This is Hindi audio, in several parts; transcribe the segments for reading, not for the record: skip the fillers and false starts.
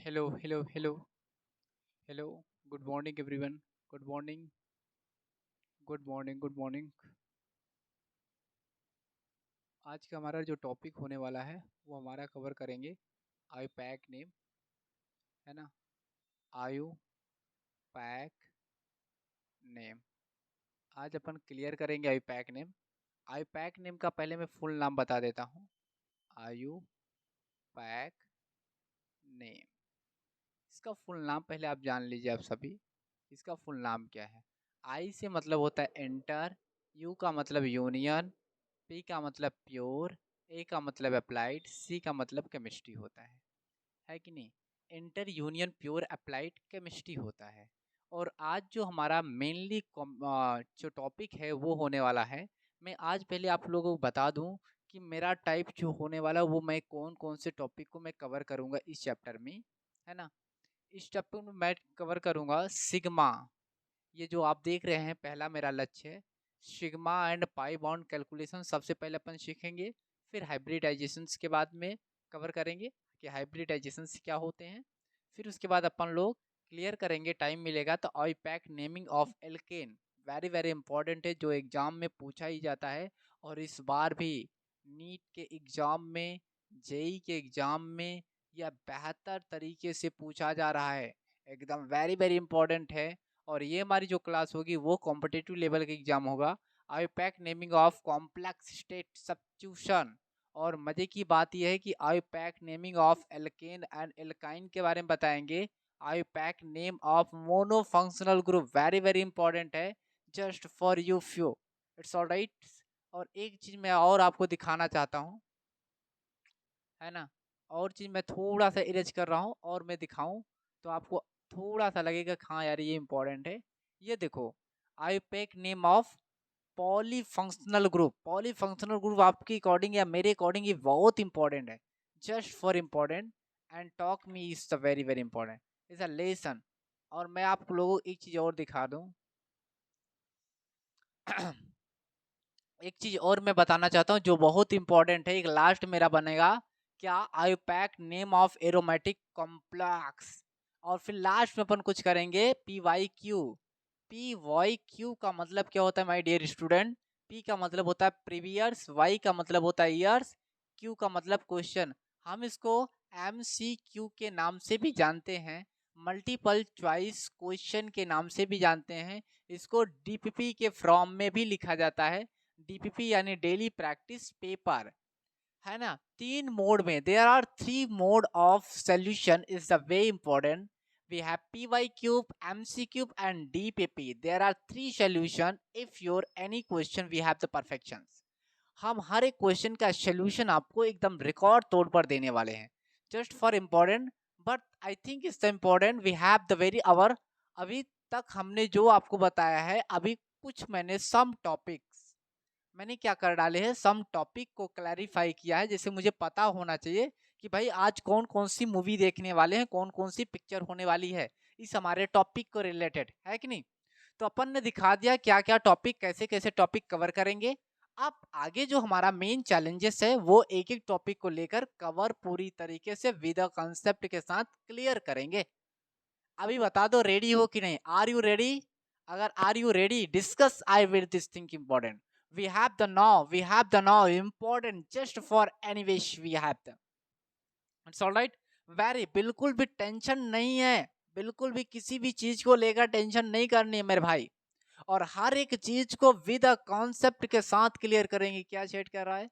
Hello, hello, hello, hello. Good morning, everyone. Good morning, good morning, good morning. आज का हमारा जो टॉपिक होने वाला है वो हमारा कवर करेंगे आई पैक नेम, है ना। आयु पैक नेम आज अपन क्लियर करेंगे आई पैक नेम। आई पैक नेम का पहले मैं फुल नाम बता देता हूँ। आयु पैक नेम, इसका फुल नाम पहले आप जान लीजिए आप सभी। इसका फुल नाम क्या है? आई से मतलब होता है एंटर, यू का मतलब यूनियन, पी का मतलब प्योर, ए का मतलब अप्लाइड, सी का मतलब केमिस्ट्री होता है कि नहीं। Inter union pure applied chemistry होता है। और आज जो हमारा मेनली जो टॉपिक है वो होने वाला है। मैं आज पहले आप लोगों को बता दूं कि मेरा टाइप जो होने वाला वो मैं कौन कौन से टॉपिक को मैं कवर करूंगा इस चैप्टर में, है ना। इस चैप्टर में मैं कवर करूंगा सिग्मा। ये जो आप देख रहे हैं पहला मेरा लक्ष्य है। Sigma and pi bond calculation सबसे पहले अपन सीखेंगे। फिर हाइब्रिडाइजेशन के बाद में कवर करेंगे कि हाइब्रिडाइजेशन क्या होते हैं। फिर उसके बाद अपन लोग क्लियर करेंगे, टाइम मिलेगा तो IUPAC naming of alkene. Very very important है, जो एग्जाम में पूछा ही जाता है। और इस बार भी नीट के एग्जाम में, जेई के एग्जाम में यह बेहतर तरीके से पूछा जा रहा है। एकदम वेरी वेरी इंपॉर्टेंट है। और ये हमारी जो क्लास होगी वो कॉम्पिटिटिव लेवल का एग्जाम होगा। IUPAC naming of complex state substitution. और मजे की बात यह है कि IUPAC naming of alkane and alkyne के बारे में बताएंगे। IUPAC name of mono functional group very very important है, just for you few. It's all right. और एक चीज मैं और आपको दिखाना चाहता हूँ, है ना। और चीज मैं थोड़ा सा इरेज कर रहा हूँ और मैं दिखाऊं तो आपको थोड़ा सा लगेगा कि हाँ यार ये इंपॉर्टेंट है। ये देखो, IUPAC name of polyfunctional group. Polyfunctional group आपके अकॉर्डिंग या मेरे अकॉर्डिंग ये बहुत इंपॉर्टेंट है, just for important. And talk me is the very very important, is a lesson. और मैं आप लोगों को एक चीज और दिखा दूं। एक चीज और मैं बताना चाहता हूँ जो बहुत इंपॉर्टेंट है, एक लास्ट मेरा बनेगा क्या, IUPAC name of aromatic complex. और फिर लास्ट में अपन कुछ करेंगे P Y Q. P Y Q का मतलब क्या होता है माय डियर स्टूडेंट? पी का मतलब होता है प्रीवियस, वाई का मतलब होता है ईयर्स, क्यू का मतलब क्वेश्चन। हम इसको एम सी क्यू के नाम से भी जानते हैं, मल्टीपल चॉइस क्वेश्चन के नाम से भी जानते हैं। इसको डीपीपी के फॉर्म में भी लिखा जाता है, डीपीपी यानी डेली प्रैक्टिस पेपर, है ना। तीन मोड में, there are three mode of solution is the way important. we have py cube, mc cube and dpp. there are three solution if your any question we have the perfections। हम हर एक क्वेश्चन का सोल्यूशन आपको एकदम रिकॉर्ड तौर पर देने वाले हैं, just for important. But I think it's the important we have the very hour. अभी तक हमने जो आपको बताया है, अभी कुछ मैंने सम टॉपिक्स मैंने क्या कर डाले हैं, सम टॉपिक को क्लैरिफाई किया है, जैसे मुझे पता होना चाहिए कि भाई आज कौन कौन सी मूवी देखने वाले हैं, कौन कौन सी पिक्चर होने वाली है इस हमारे टॉपिक को रिलेटेड, है कि नहीं। तो अपन ने दिखा दिया क्या क्या टॉपिक, कैसे कैसे टॉपिक कवर करेंगे। अब आगे जो हमारा मेन चैलेंजेस है वो एक एक टॉपिक को लेकर कवर पूरी तरीके से विद कंसेप्ट के साथ क्लियर करेंगे। अभी बता दो रेडी हो कि नहीं, आर यू रेडी? अगर are you ready, discuss I will this thing important. We have the now important just for any wish we have the. It's alright. Very, बिल्कुल भी टेंशन नहीं है, बिल्कुल भी किसी भी चीज को लेकर टेंशन नहीं करनी है मेरे भाई। और हर एक चीज को विद अ कॉन्सेप्ट के साथ क्लियर करेंगे। क्या चैट कर रहा है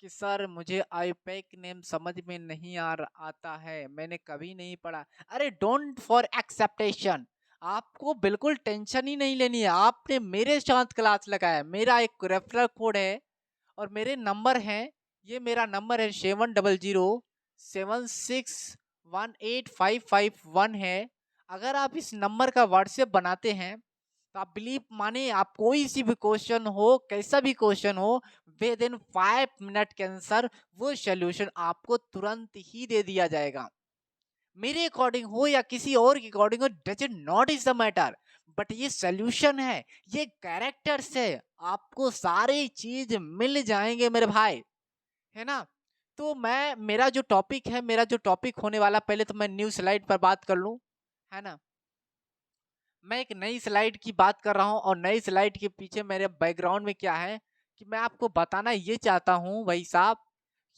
कि सर मुझे आईपैक नेम समझ में नहीं आता है, मैंने कभी नहीं पढ़ा। अरे डोंट फॉर एक्सेप्टेशन, आपको बिल्कुल टेंशन ही नहीं लेनी है। आपने मेरे साथ क्लास लगाया, मेरा एक रेफरल कोड है और मेरे नंबर हैं, ये मेरा नंबर है 7007618551 है। अगर आप इस नंबर का व्हाट्सएप बनाते हैं तो आप बिलीव माने, आप कोई सी भी क्वेश्चन हो, कैसा भी क्वेश्चन हो, विद इन 5 मिनट के आंसर वो सोल्यूशन आपको तुरंत ही दे दिया जाएगा। मेरे अकॉर्डिंग हो या किसी और के अकॉर्डिंग हो, does it not is the matter. But ये सोल्यूशन है, ये कैरेक्टर्स है, आपको सारी चीज मिल जाएंगे मेरे भाई, है ना। तो मेरा जो टॉपिक होने वाला, पहले तो मैं न्यू स्लाइड पर बात कर लूं, है ना। मैं एक नई स्लाइड की बात कर रहा हूं, और नई स्लाइड के पीछे मेरे बैकग्राउंड में क्या है कि मैं आपको बताना ये चाहता हूं भाई साहब,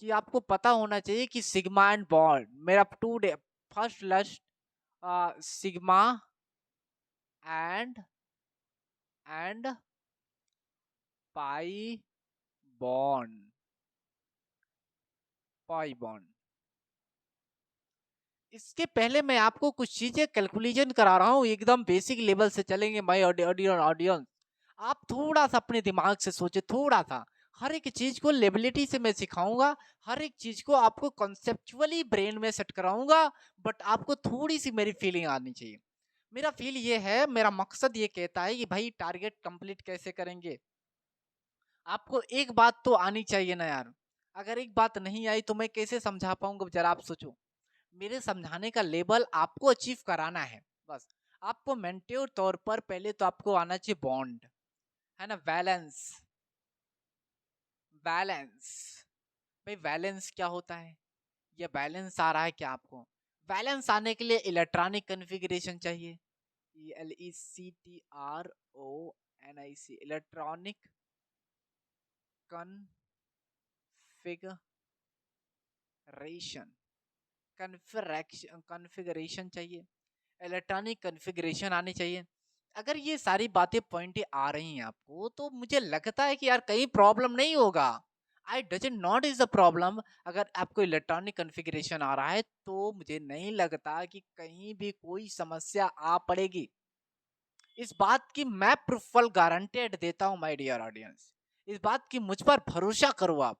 कि आपको पता होना चाहिए कि सिग्मा एंड बॉन्ड, मेरा today first last, sigma and and pi bond, pi bond. इसके पहले मैं आपको कुछ चीजें कैलकुलेशन करा रहा हूँ, एकदम बेसिक लेवल से चलेंगे माय ऑडियंस। आप थोड़ा सा अपने दिमाग से सोचे, थोड़ा सा। हर एक चीज को लेबिलिटी से मैं सिखाऊंगा, हर एक चीज को आपको कॉन्सेप्चुअली ब्रेन में सेट कराऊंगा, बट आपको थोड़ी सी मेरी फीलिंग आनी चाहिए। मेरा फील ये है, मेरा मकसद ये कहता है कि भाई टारगेट कंप्लीट कैसे करेंगे। आपको एक बात तो आनी चाहिए ना यार। अगर एक बात नहीं आई तो मैं कैसे समझा पाऊंगा, जरा आप सोचो। मेरे समझाने का लेवल आपको अचीव कराना है बस। आपको मेंटेर तौर पर पहले तो आपको आना चाहिए बॉन्ड, है ना, बैलेंस। बैलेंस, भाई बैलेंस क्या होता है, ये बैलेंस आ रहा है क्या आपको। बैलेंस आने के लिए इलेक्ट्रॉनिक कॉन्फ़िगरेशन चाहिए, ELECTRONIC, इलेक्ट्रॉनिक कॉन्फ़िगरेशन, कॉन्फ़िगरेशन चाहिए, इलेक्ट्रॉनिक कॉन्फ़िगरेशन आनी चाहिए। अगर ये सारी बातें पॉइंटें आ रही हैं आपको, तो मुझे लगता है कि यार कहीं प्रॉब्लम नहीं होगा। I doesn't not is the problem. अगर आपको इलेक्ट्रॉनिक कॉन्फ़िगरेशन आ रहा है तो मुझे नहीं लगता कि कहीं भी कोई समस्या आ पड़ेगी। इस बात की मैं प्रूफुल गारंटेड देता हूं माय डियर ऑडियंस। इस बात की मुझ पर भरोसा करो आप,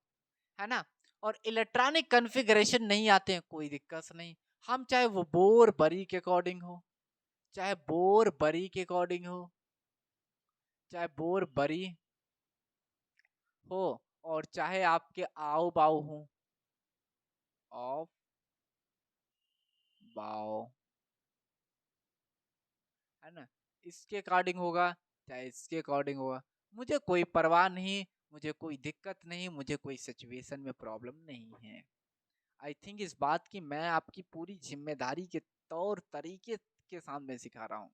है ना। और इलेक्ट्रॉनिक कॉन्फ़िगरेशन नहीं आते हैं, कोई दिक्कत नहीं। हम चाहे वो बोर बरी के अकॉर्डिंग हो, चाहे बोर बरी के अकॉर्डिंग हो, चाहे बोर बरी हो, और चाहे आपके आओ बाओ हो, ऑफ बाओ, है ना, इसके अकॉर्डिंग होगा, चाहे इसके अकॉर्डिंग होगा, मुझे कोई परवाह नहीं, मुझे कोई दिक्कत नहीं, मुझे कोई सिचुएशन में प्रॉब्लम नहीं है। आई थिंक इस बात की मैं आपकी पूरी जिम्मेदारी के तौर तरीके के सामने सिखा रहा हूँ।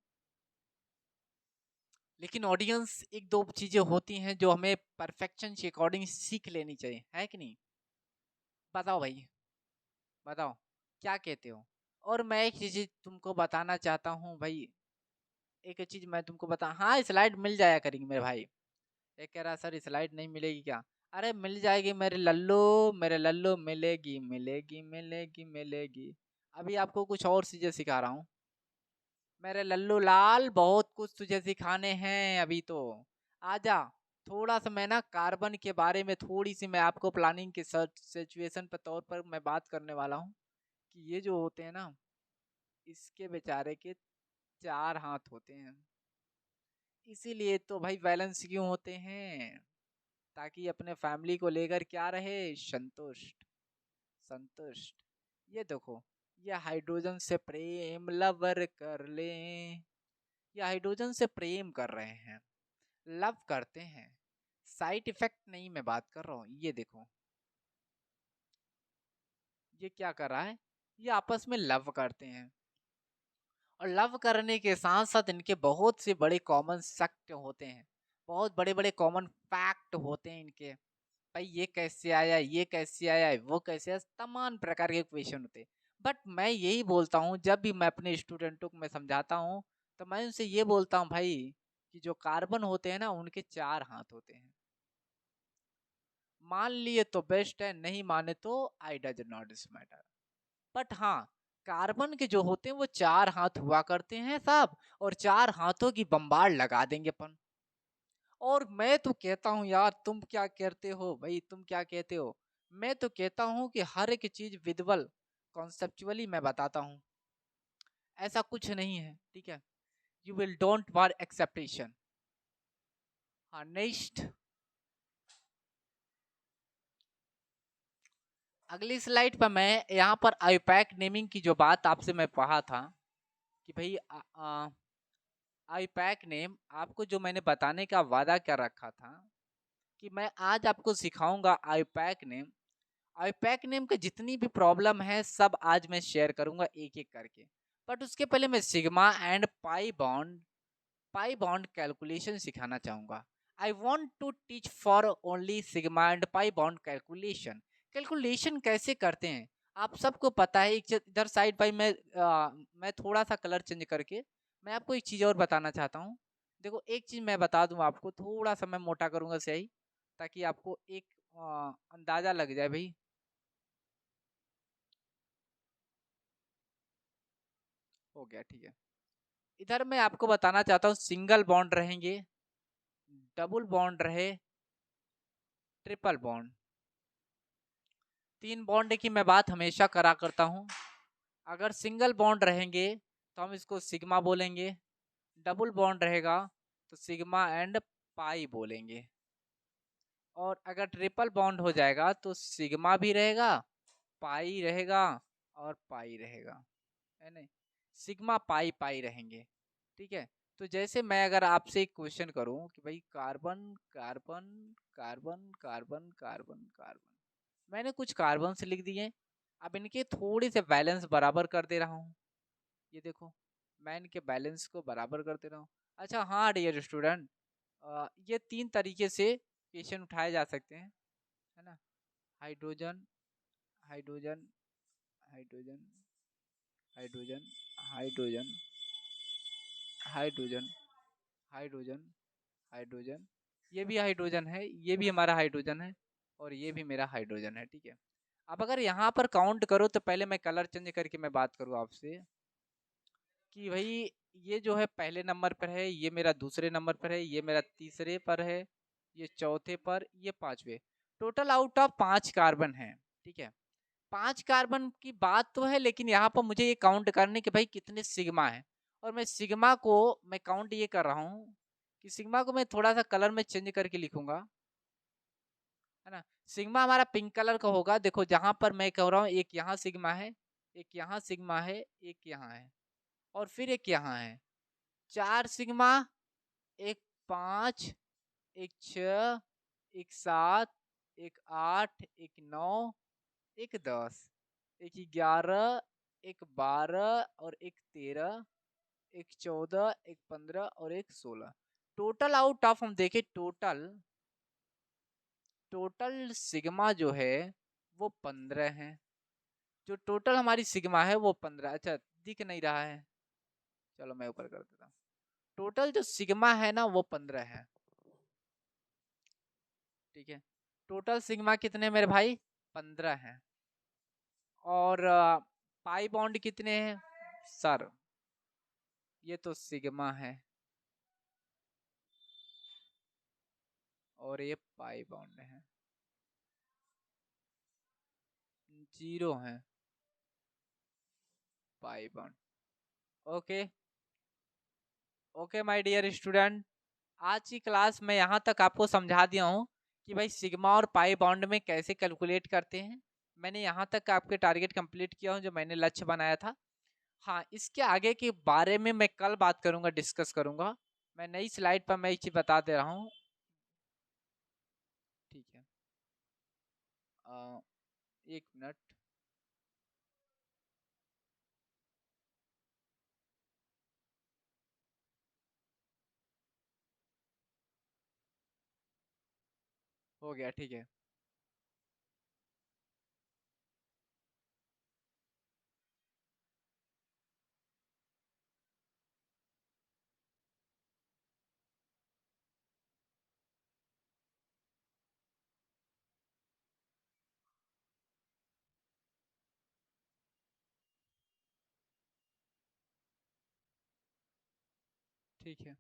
लेकिन ऑडियंस, एक दो चीजें होती हैं जो हमें परफेक्शन के अकॉर्डिंग सीख लेनी चाहिए, है कि नहीं। बताओ भाई, बताओ क्या कहते हो। और मैं एक चीज तुमको बताना चाहता हूँ भाई, एक चीज मैं तुमको बता, हाँ स्लाइड मिल जाया करेगी मेरे भाई। एक कह रहा सर स्लाइड नहीं मिलेगी क्या। अरे मिल जाएगी मेरे लल्लो, मेरे लल्लो, मिलेगी मिलेगी मिलेगी मिलेगी। अभी आपको कुछ और चीजें सिखा रहा हूँ, मेरे लल्लू लाल, बहुत कुछ तुझे सिखाने हैं अभी तो। आजा, थोड़ा सा मैं ना कार्बन के बारे में थोड़ी सी मैं आपको प्लानिंग के सिचुएशन पर तौर पर मैं बात करने वाला हूँ, कि ये जो होते हैं ना, इसके बेचारे के चार हाथ होते हैं। इसीलिए तो भाई बैलेंस क्यों होते हैं, ताकि अपने फैमिली को लेकर क्या रहे, संतुष्ट, संतुष्ट। ये देखो, ये हाइड्रोजन से प्रेम लवर कर ले, ये हाइड्रोजन से प्रेम कर रहे हैं, लव करते हैं। साइड इफेक्ट नहीं मैं बात कर रहा हूँ, ये देखो, ये क्या कर रहा है, ये आपस में लव करते हैं। और लव करने के साथ साथ इनके बहुत से बड़े कॉमन फैक्ट होते हैं, बहुत बड़े बड़े कॉमन फैक्ट होते हैं इनके। भाई ये कैसे आया, ये कैसे आया, वो कैसे आया, तमाम प्रकार के क्वेश्चन होते हैं। बट मैं यही बोलता हूँ, जब भी मैं अपने स्टूडेंटों को मैं समझाता हूँ, तो मैं उनसे ये बोलता हूँ भाई, कि जो कार्बन होते हैं ना, उनके चार हाथ होते हैं। मान लिए तो बेस्ट है, नहीं माने तो I does not matter. But हाँ, कार्बन के जो होते हैं वो चार हाथ हुआ करते हैं साहब, और चार हाथों की बम्बार लगा देंगे अपन। और मैं तो कहता हूँ यार, तुम क्या कहते हो भाई, तुम क्या कहते हो। मैं तो कहता हूँ कि हर एक चीज विजुअल कॉन्सेप्चुअली मैं बताता हूँ, ऐसा कुछ नहीं है, ठीक है। You will don't war acceptation. हाँ नेक्स्ट, अगली स्लाइड पर मैं यहाँ पर आईपैक नेमिंग की जो बात आपसे मैं कहा था, कि भाई आईपैक नेम आपको जो मैंने बताने का वादा कर रखा था, कि मैं आज आपको सिखाऊंगा आईपैक नेम। आईपैक नेम के जितनी भी प्रॉब्लम है सब आज मैं शेयर करूंगा एक एक करके, बट उसके पहले मैं sigma and pi bond calculation सिखाना चाहूंगा। I want to teach for only sigma and pi bond calculation. Calculation कैसे करते हैं आप सबको पता है। इधर साइड बाई मैं थोड़ा सा कलर चेंज करके मैं आपको एक चीज और बताना चाहता हूँ। देखो एक चीज मैं बता दूं आपको, थोड़ा सा मैं मोटा करूंगा सही, ताकि आपको एक अंदाजा लग जाए भाई। हो गया ठीक है। इधर मैं आपको बताना चाहता हूँ सिंगल बॉन्ड रहेंगे, डबल बॉन्ड रहे, ट्रिपल बॉन्ड। तीन बॉन्ड की मैं बात हमेशा करा करता हूँ। अगर सिंगल बॉन्ड रहेंगे तो हम इसको सिग्मा बोलेंगे, डबल बॉन्ड रहेगा तो सिग्मा एंड पाई बोलेंगे, और अगर ट्रिपल बॉन्ड हो जाएगा तो सिग्मा भी रहेगा, पाई रहेगा और पाई रहेगा, है नहीं, सिग्मा पाई पाई रहेंगे। ठीक है। तो जैसे मैं अगर आपसे एक क्वेश्चन करूं कि भाई carbon carbon carbon carbon carbon carbon, मैंने कुछ कार्बन से लिख दिए, अब इनके थोड़े से बैलेंस बराबर कर दे रहा हूँ। ये देखो, मैं इनके बैलेंस को बराबर कर दे रहा हूँ। अच्छा हाँ डियर स्टूडेंट, ये तीन तरीके से क्वेश्चन उठाए जा सकते हैं, है ना। Hydrogen hydrogen hydrogen hydrogen hydrogen hydrogen hydrogen hydrogen, ये भी हाइड्रोजन है, ये भी हमारा हाइड्रोजन है, और ये भी मेरा हाइड्रोजन है। ठीक है। अब अगर यहाँ पर काउंट करो तो पहले मैं कलर चेंज करके मैं बात करूँ आपसे कि भाई ये जो है पहले नंबर पर है, ये मेरा दूसरे नंबर पर है, ये मेरा तीसरे पर है, ये चौथे पर, ये पांचवे। टोटल आउट ऑफ पांच कार्बन है। ठीक है। पांच कार्बन की बात तो है, लेकिन यहाँ पर मुझे ये काउंट करने कि भाई कितने सिग्मा है, और मैं सिग्मा को मैं काउंट ये कर रहा हूँ कि सिग्मा को मैं थोड़ा सा कलर में चेंज करके लिखूंगा, है ना। सिग्मा हमारा पिंक कलर का होगा। देखो जहां पर मैं कह रहा हूँ एक यहाँ सिग्मा है, एक यहाँ सिग्मा है, एक यहाँ है, और फिर एक यहाँ है। चार सिग्मा, एक पाँच, एक छ, एक सात, एक आठ, एक नौ, एक 10, एक 11, एक 12 और एक 13, एक 14, एक 15 और एक 16। टोटल आउट ऑफ हम देखें, टोटल टोटल सिग्मा जो है वो 15 है। जो टोटल हमारी सिग्मा है वो 15। अच्छा दिख नहीं रहा है, चलो मैं ऊपर कर देता हूँ। टोटल जो सिग्मा है ना वो 15 है। ठीक है। टोटल सिग्मा कितने मेरे भाई, 15 है। और पाई बॉन्ड कितने हैं सर, ये तो सिग्मा है और ये पाई बॉन्ड है, जीरो है pi bond. Okay okay my dear student, आज की क्लास में यहाँ तक आपको समझा दिया हूँ कि भाई सिग्मा और पाई बॉन्ड में कैसे कैलकुलेट करते हैं। मैंने यहाँ तक आपके टारगेट कंप्लीट किया हूँ जो मैंने लक्ष्य बनाया था। हाँ इसके आगे के बारे में मैं कल बात करूँगा, डिस्कस करूँगा। मैं नई स्लाइड पर मैं एक चीज़ बता दे रहा हूँ। ठीक है। एक मिनट। हो गया ठीक है। ठीक है।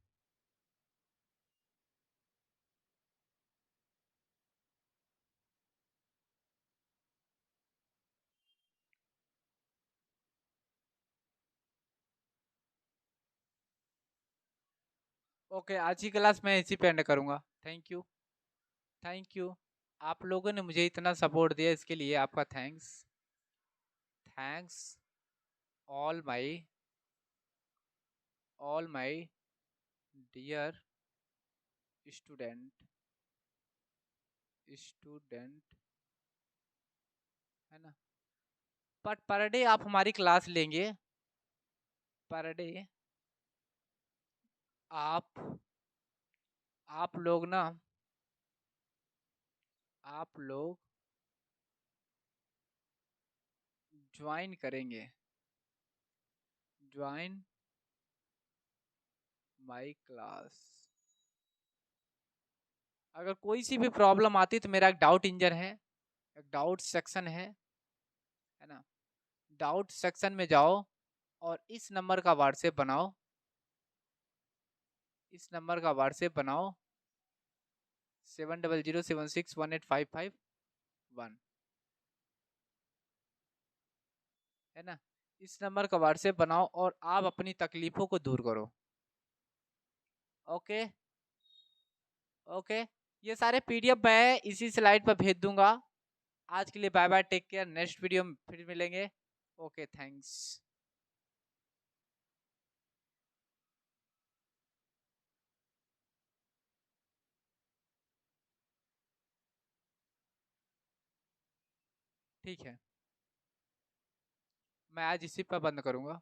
ओके आज की क्लास मैं इसी पे एंड करूँगा। Thank you. Thank you. आप लोगों ने मुझे इतना सपोर्ट दिया इसके लिए आपका thanks. Thanks all my dear student student है ना। बट पर डे आप हमारी क्लास लेंगे, पर डे आप लोग ना, आप लोग ज्वाइन करेंगे, ज्वाइन माई क्लास। अगर कोई सी भी प्रॉब्लम आती तो मेरा एक डाउट इंजन है, एक डाउट सेक्शन है ना। डाउट सेक्शन में जाओ और इस नंबर का व्हाट्सएप बनाओ, इस नंबर का व्हाट्सएप बनाओ 7007618551, है ना। इस नंबर का व्हाट्सएप बनाओ और आप अपनी तकलीफों को दूर करो। Okay okay. ये सारे पीडीएफ मैं इसी स्लाइड पर भेज दूंगा। आज के लिए bye bye, take care, next video में फिर मिलेंगे। Okay thanks. ठीक है, मैं आज इसी पर बंद करूंगा।